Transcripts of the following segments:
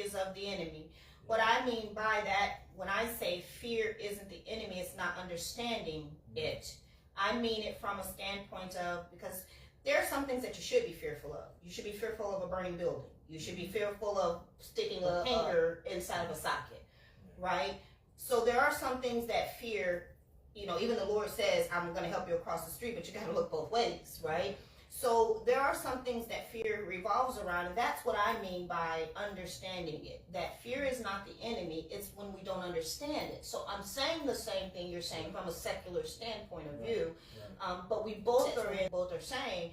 is of the enemy. What I mean by that, when I say fear isn't the enemy, it's not understanding it. I mean it from a standpoint of, because there are some things that you should be fearful of. You should be fearful of a burning building. You should be fearful of sticking a hanger inside of a socket, right? So there are some things that fear, even the Lord says, I'm going to help you across the street, but you got to look both ways, right? So there are some things that fear revolves around, and that's what I mean by understanding it. That fear is not the enemy, it's when we don't understand it. So I'm saying the same thing you're saying from a secular standpoint of view, but we both are saying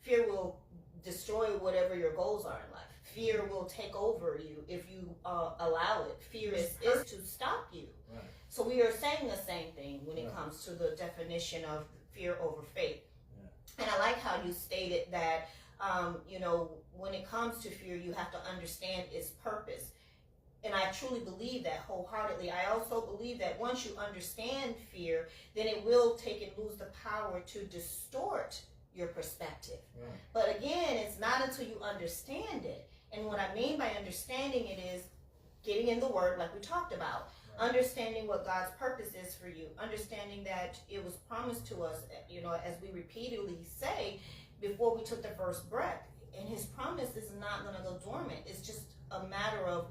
fear will destroy whatever your goals are in life. Fear will take over you if you allow it. Fear is to stop you. Right. So we are saying the same thing when it comes to the definition of fear over faith. Yeah. And I like how you stated that, when it comes to fear, you have to understand its purpose. And I truly believe that wholeheartedly. I also believe that once you understand fear, then it will take and lose the power to distort your perspective. Right. But again, it's not until you understand it. And what I mean by understanding it is getting in the Word, like we talked about, understanding what God's purpose is for you, understanding that it was promised to us, as we repeatedly say, before we took the first breath. And His promise is not going to go dormant. It's just a matter of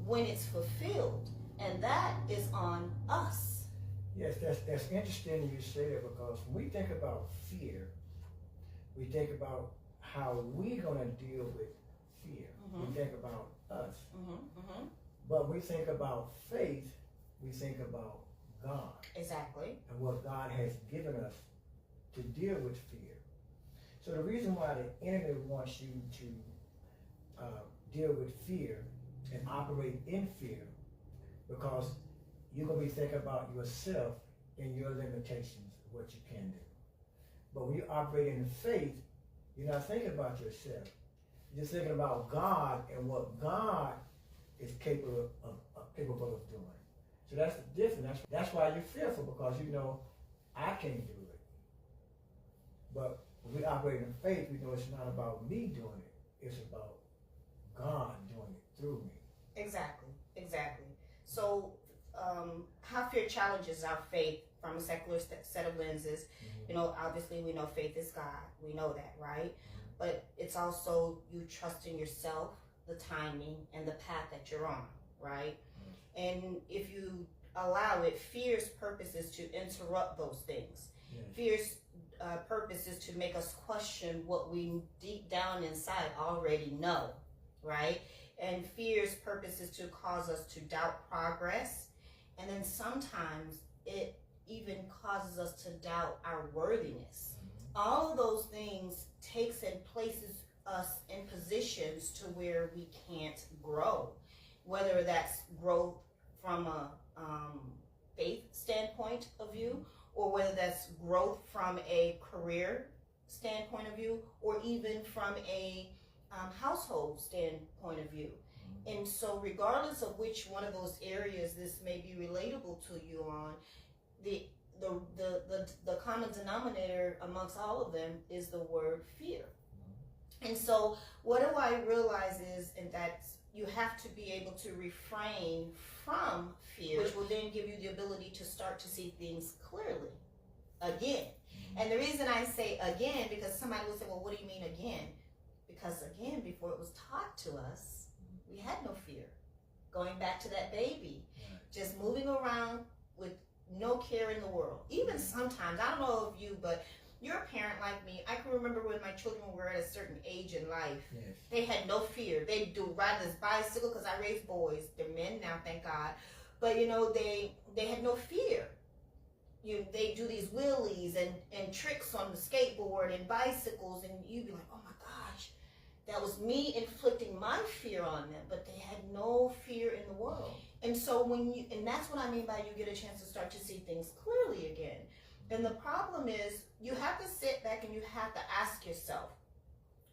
when it's fulfilled. And that is on us. Yes, that's interesting you say that, because when we think about fear, we think about how we're going to deal with fear. Mm-hmm. We think about us. Mm-hmm. Mm-hmm. But we think about faith, we think about God. Exactly. And what God has given us to deal with fear. So the reason why the enemy wants you to deal with fear and operate in fear, because you're going to be thinking about yourself and your limitations, what you can do. But when you operate in faith, you're not thinking about yourself. You're thinking about God and what God is capable of doing. So that's the difference. That's why you're fearful, because you know, I can't do it. But when we operate in faith, we know it's not about me doing it. It's about God doing it through me. Exactly. So how fear challenges our faith from a secular set of lenses. Mm-hmm. Obviously we know faith is God. We know that, right? Mm-hmm. But it's also you trusting yourself, the timing, and the path that you're on, right? Mm-hmm. And if you allow it, fear's purpose is to interrupt those things. Yes. Fear's purpose is to make us question what we deep down inside already know, right? And fear's purpose is to cause us to doubt progress. And then sometimes it even causes us to doubt our worthiness. Mm-hmm. All of those things takes and places us in positions to where we can't grow, whether that's growth from a faith standpoint of view, or whether that's growth from a career standpoint of view, or even from a household standpoint of view. And so regardless of which one of those areas this may be relatable to you on, the common denominator amongst all of them is the word fear. And so what do I realize is, and that's, you have to be able to refrain from fear, which will then give you the ability to start to see things clearly again. And the reason I say again, because somebody will say, well, what do you mean again? Because again, before it was taught to us, we had no fear. Going back to that baby, just moving around with no care in the world. Even sometimes, I don't know if you, but you're a parent like me. I can remember when my children were at a certain age in life, they had no fear. They do ride this bicycle, because I raised boys. They're men now, thank God. But they had no fear. They do these wheelies and tricks on the skateboard and bicycles, and you'd be like, oh my gosh, that was me inflicting my fear on them, but they had no fear in the world. And so and that's what I mean by you get a chance to start to see things clearly again. And the problem is, you have to sit back and you have to ask yourself,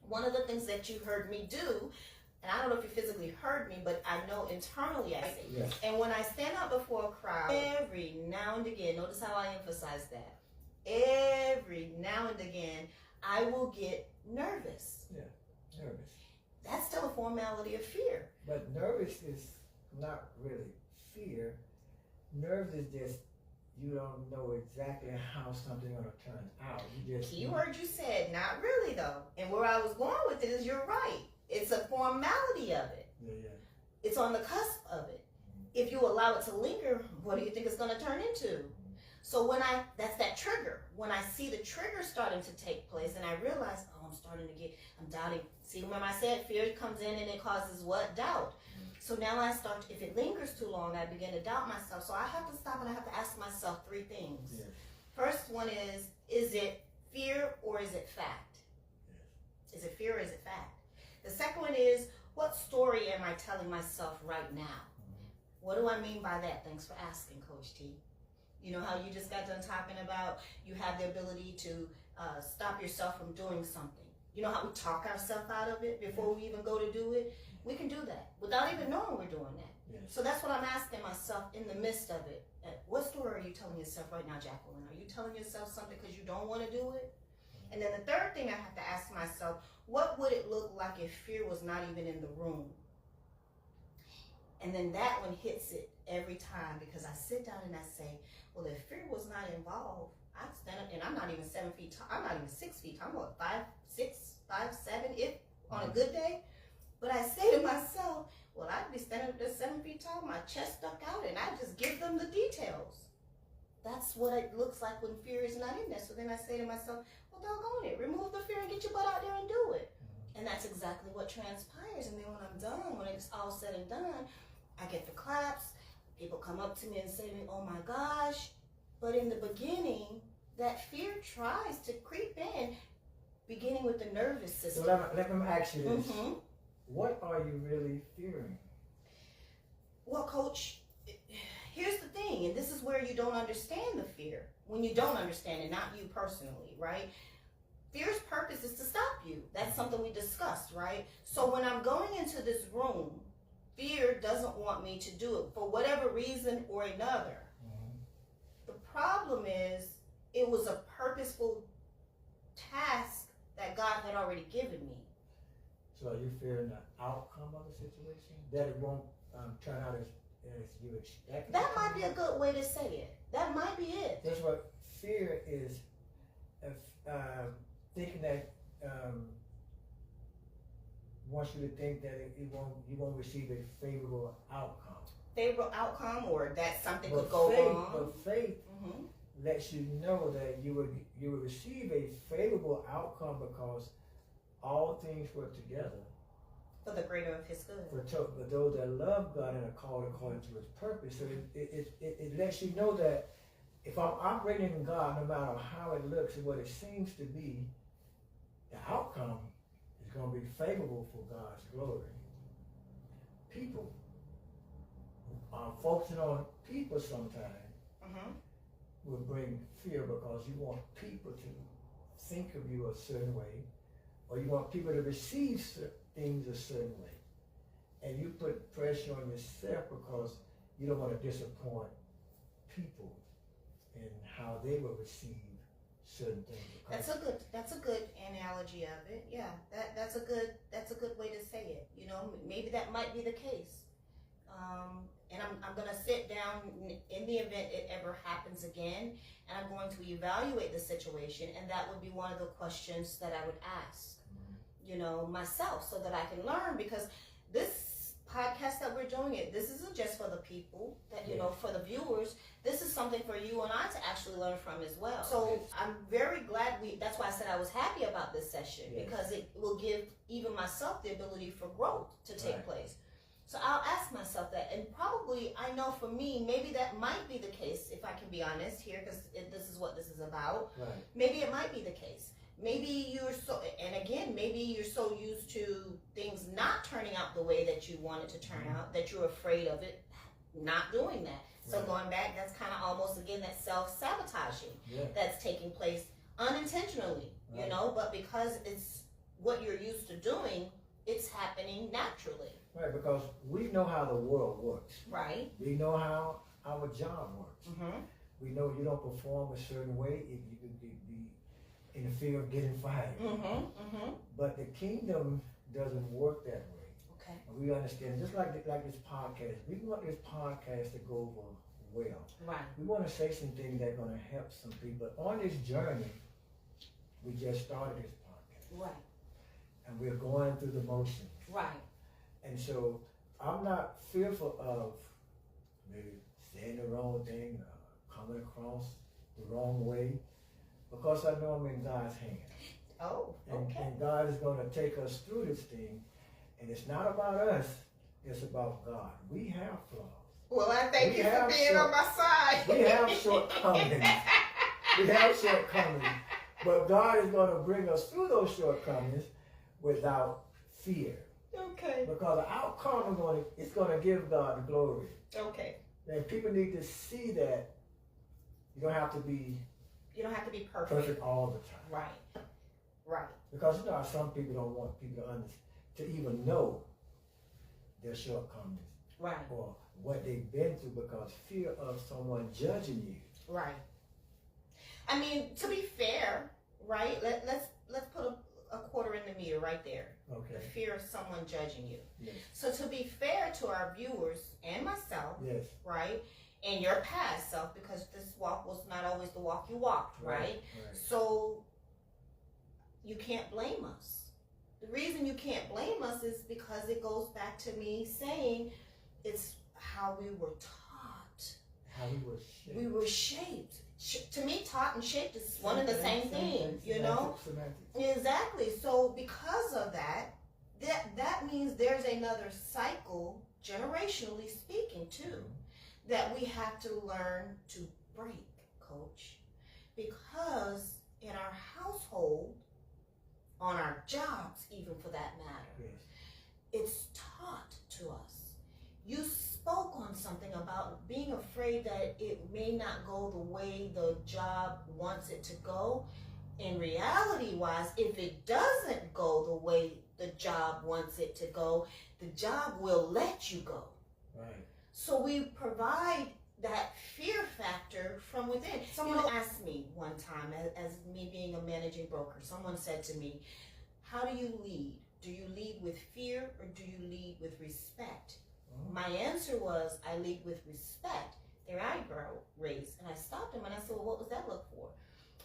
one of the things that you heard me do, and I don't know if you physically heard me, but I know internally I say, yes. And when I stand up before a crowd, every now and again, notice how I emphasize that, every now and again, I will get nervous. Yeah, nervous. That's still a formality of fear. But nervous nervous is not really fear. Nerves is just you don't know exactly how something's going to turn out. You just key word you said, not really though. And where I was going with it is you're right. It's a formality of it. Yeah. It's on the cusp of it. If you allow it to linger, what do you think it's going to turn into? So that's that trigger. When I see the trigger starting to take place and I realize, I'm doubting. See, remember I said fear comes in and it causes what? Doubt. So now if it lingers too long, I begin to doubt myself. So I have to stop and I have to ask myself three things. Yes. First one is it fear or is it fact? Yes. Is it fear or is it fact? The second one is, what story am I telling myself right now? Mm-hmm. What do I mean by that? Thanks for asking, Coach T. You know how you just got done talking about you have the ability to stop yourself from doing something. You know how we talk ourselves out of it before we even go to do it? We can do that without even knowing we're doing that. Yes. So that's what I'm asking myself in the midst of it. What story are you telling yourself right now, Jacqueline? Are you telling yourself something because you don't want to do it? And then the third thing I have to ask myself, what would it look like if fear was not even in the room? And then that one hits it every time because I sit down and I say, well, if fear was not involved, I'd stand up, and I'm not even 7 feet tall. I'm not even 6 feet tall. I'm what, 5'6", 5'7", if on a good day. But I say to myself, well, I'd be standing up there 7 feet tall, my chest stuck out, and I just give them the details. That's what it looks like when fear is not in there. So then I say to myself, well, doggone it, remove the fear and get your butt out there and do it. And that's exactly what transpires. And then when I'm done, when it's all said and done, I get the claps. People come up to me and say to me, oh my gosh. But in the beginning, that fear tries to creep in, beginning with the nervous system. So let me ask you this. Mm-hmm. What are you really fearing? Well, Coach, here's the thing, and this is where you don't understand the fear. When you don't understand it, not you personally, right? Fear's purpose is to stop you. That's something we discussed, right? So when I'm going into this room, fear doesn't want me to do it for whatever reason or another. Mm-hmm. The problem is it was a purposeful task that God had already given me. So are you fearing the outcome of the situation? That it won't turn out as you expect? That might be a good way to say it. That might be it. That's what fear is, thinking that wants you to think that you won't receive a favorable outcome. Favorable outcome, or that something could go wrong. But faith lets you know that you will receive a favorable outcome because all things work together for the greater of His good. For those that love God and are called according to His purpose. So it lets you know that if I'm operating in God, no matter how it looks and what it seems to be, the outcome is going to be favorable for God's glory. People, focusing on people sometimes will bring fear because you want people to think of you a certain way, or you want people to receive things a certain way. And you put pressure on yourself because you don't want to disappoint people in how they will receive certain things. That's a good analogy of it. Yeah, that's a good way to say it. You know, maybe that might be the case. And I'm going to sit down in the event it ever happens again, and I'm going to evaluate the situation, and that would be one of the questions that I would ask, you know, myself, so that I can learn, because this podcast that we're doing this isn't just for the people that, you know, for the viewers. This is something for you and I to actually learn from as well. So I'm very glad that's why I said I was happy about this session, because it will give even myself the ability for growth to take place. So I'll ask myself that, and probably, I know for me, maybe that might be the case, if I can be honest here, because this is what this is about. Right. Maybe it might be the case. Maybe maybe you're so used to things not turning out the way that you want it to turn out, that you're afraid of it not doing that. So going back, that's kind of almost, again, that self-sabotaging that's taking place unintentionally, you know, but because it's what you're used to doing, it's happening naturally. Right, because we know how the world works. Right. We know how our job works. We know you don't perform a certain way if you could be in the fear of getting fired. But the kingdom doesn't work that way. Okay. And we understand, just like this podcast, we want this podcast to go over well. Right. We want to say some things that are going to help some people. On this journey, we just started this podcast. Right. And we're going through the motions. Right. And so I'm not fearful of maybe saying the wrong thing, coming across the wrong way, because I know I'm in God's hands. Oh, okay. And God is going to take us through this thing. And it's not about us, it's about God. We have flaws. Well, I thank you for being on my side. We have shortcomings. We have shortcomings. But God is going to bring us through those shortcomings without fear. Okay. Because the outcome is going to give God the glory. Okay. And people need to see that you don't have to be perfect all the time. Right. Right. Because you know some people don't want people to even know their shortcomings. Right. Or what they've been through, because fear of someone judging you. Right. I mean, to be fair, right? Let's put a quarter in the meter right there. Okay. The fear of someone judging you. Yes. So to be fair to our viewers and myself, yes, right, and your past self, because this walk was not always the walk you walked, right? Right. So you can't blame us. The reason you can't blame us is because it goes back to me saying it's how we were taught. How we were shaped. We were shaped. To me, taught and shaped is one and the same thing, you know? Semantics. Exactly. So because of that means there's another cycle, generationally speaking, too, that we have to learn to break, Coach. Because in our household, on our jobs, even for that matter, Yes. it's taught to us. You spoke on something about being afraid that it may not go the way the job wants it to go. In reality wise, if it doesn't go the way the job wants it to go, the job will let you go. Right. So we provide that fear factor from within. Someone asked me one time, as me being a managing broker, someone said to me, how do you lead? Do you lead with fear or do you lead with respect? My answer was, I lead with respect. Their eyebrow raised, and I stopped them and I said, well, what was that look for?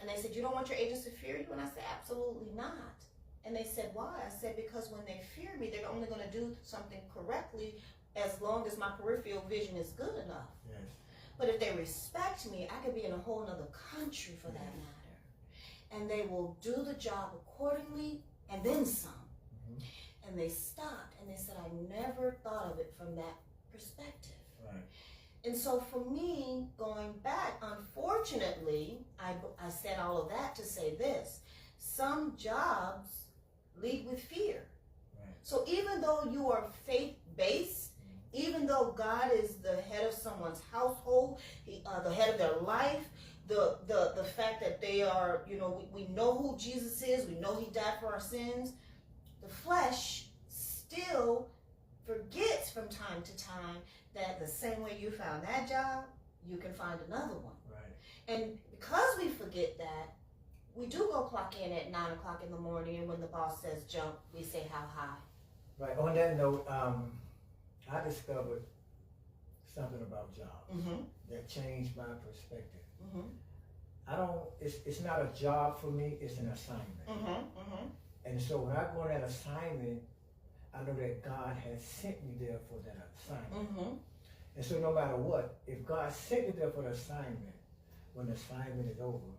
And they said, you don't want your agents to fear you? And I said, absolutely not. And they said, why? I said, because when they fear me, they're only going to do something correctly as long as my peripheral vision is good enough. Yes. But if they respect me, I could be in a whole other country for that matter. And they will do the job accordingly and then some. And they stopped and they said, I never thought of it from that perspective. Right. And so for me, going back, unfortunately, I said all of that to say this. Some jobs lead with fear. Right. So even though you are faith-based, even though God is the head of someone's household, the head of their life, the fact that they are, we know who Jesus is, we know he died for our sins, the flesh still forgets from time to time that the same way you found that job, you can find another one. Right. And because we forget that, we do go clock in at 9 o'clock in the morning, and when the boss says jump, we say how high. Right. On that note, I discovered something about jobs that changed my perspective. It's not a job for me, it's an assignment. And so when I go on that assignment, I know that God has sent me there for that assignment. And so no matter what, if God sent me there for the assignment, when the assignment is over,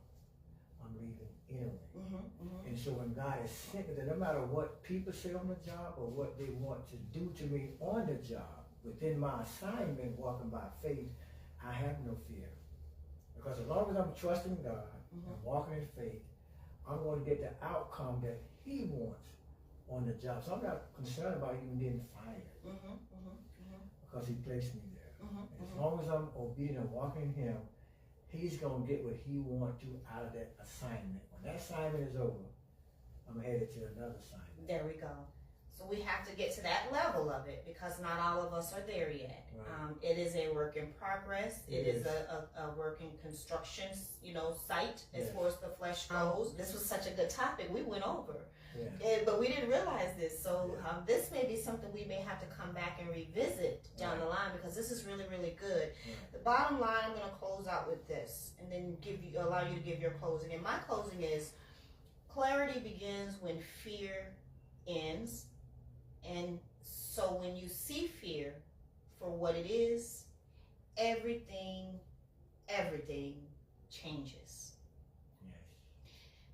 I'm leaving anyway. And so when God has sent me there, no matter what people say on the job or what they want to do to me on the job, within my assignment, walking by faith, I have no fear. Because as long as I'm trusting God and walking in faith, I'm going to get the outcome that he wants on the job. So I'm not concerned about even getting fired because he placed me there. As long as I'm obedient and walking in him, he's going to get what he wants to out of that assignment. When that assignment is over, I'm headed to another assignment. There we go. So we have to get to that level of it because not all of us are there yet. Right. It is a work in progress. It is a work in construction, site as far as the flesh goes. This was such a good topic we went over. But we didn't realize this. So this may be something we may have to come back and revisit down the line, because this is really, really good. The bottom line, I'm going to close out with this and then allow you to give your closing. And my closing is, clarity begins when fear ends. And so when you see fear for what it is, everything changes. Yes.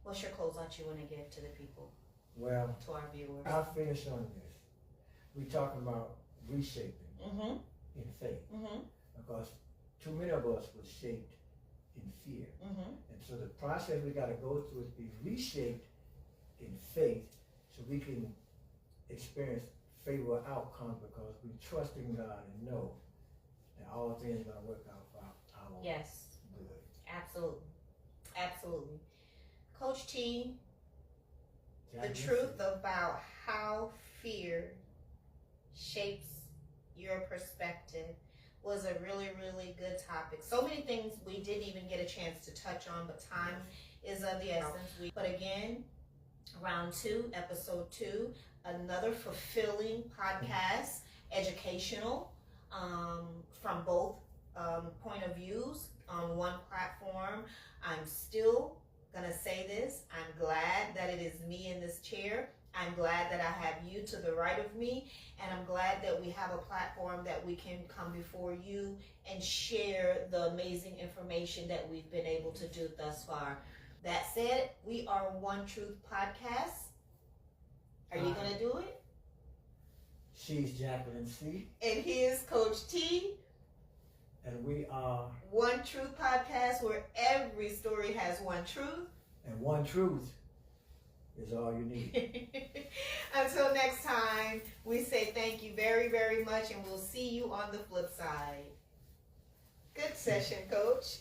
What's your closeout you want to give to the people? Well, to our viewers. I'll finish on this. We talking about reshaping in faith, because too many of us were shaped in fear, and so the process we got to go through is be reshaped in faith, so we can experience favorable outcomes, because we trust in God and know that all things are going to work out for our good. Absolutely. Coach T, the truth about how fear shapes your perspective was a really, really good topic. So many things we didn't even get a chance to touch on, but time is of the essence. But again, round 2, episode 2, another fulfilling podcast, educational, from both point of views on one platform. I'm still gonna say this, I'm glad that it is me in this chair. I'm glad that I have you to the right of me, and I'm glad that we have a platform that we can come before you and share the amazing information that we've been able to do thus far. That said, we are One Truth Podcast. Are you gonna do it? She's Jacqueline C. And he is Coach T. And we are One Truth Podcast, where every story has one truth. And one truth is all you need. Until next time, we say thank you very, very much, and we'll see you on the flip side. Good session, Coach.